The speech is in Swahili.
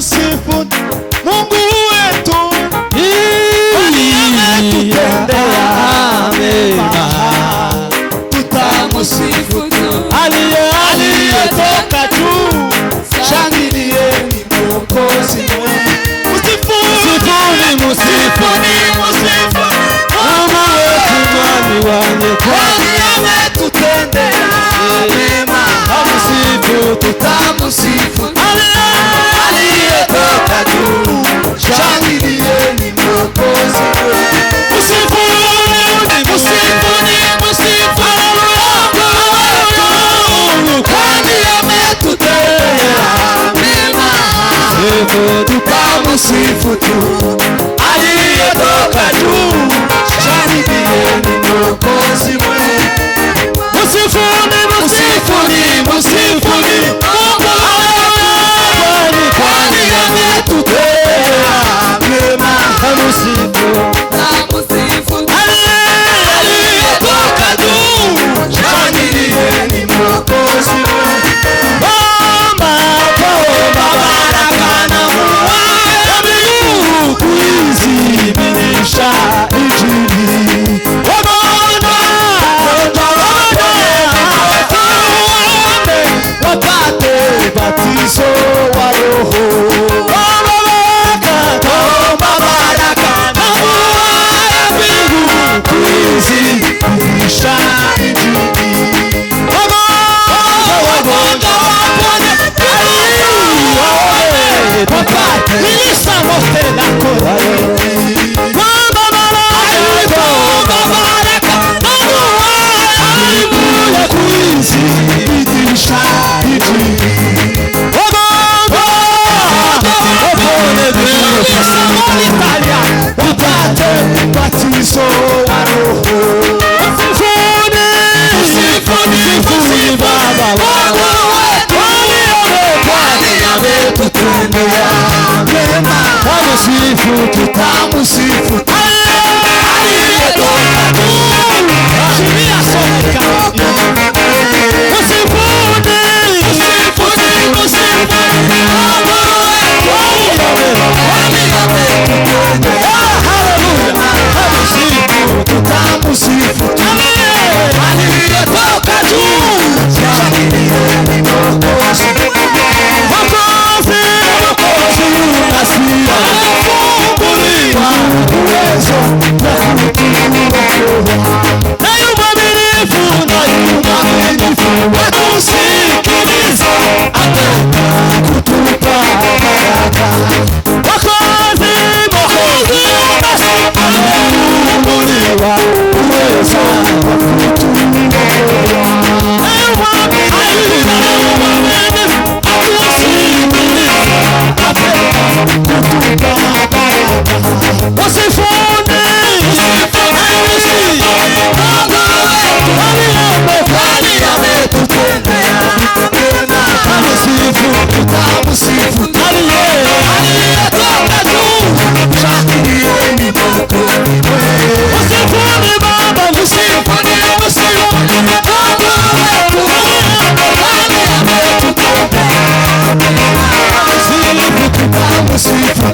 Sifu Mungu wetu, ametutendea mema, tutamusifu aliyetoka juu. Shangilieni Mwokozi wetu, musifuni Mungu wetu, mwami wa nyakati, ametutendea mema, tutamusifu aliyetoka juu. Shangilieni Mwokozi wetu, musifuni kwani ametutendea mema, tutamusifu tu aliyetoka juu. Shangilieni Mwokozi wetu, musifuni kwani ametutendea mema, tutamusifu aliyetoka juu. Shangilieni Mwokozi wetu, baraka na mbingu kuizimisha Injili, wapate batizo wa Roho. Baraka na mbingu kuizimisha Injili, tutamusifu aliyetoka juu. Shiria soka tutamusifu aliyetoka juu. Shangilieni Mwokozi, amefunguliwa uwezo na yumaminifu watusikiliza, ataka kutupa baraka. Mwokozi amefunguliwa uwezo wa kutuokoa, na yumaminifu Sifu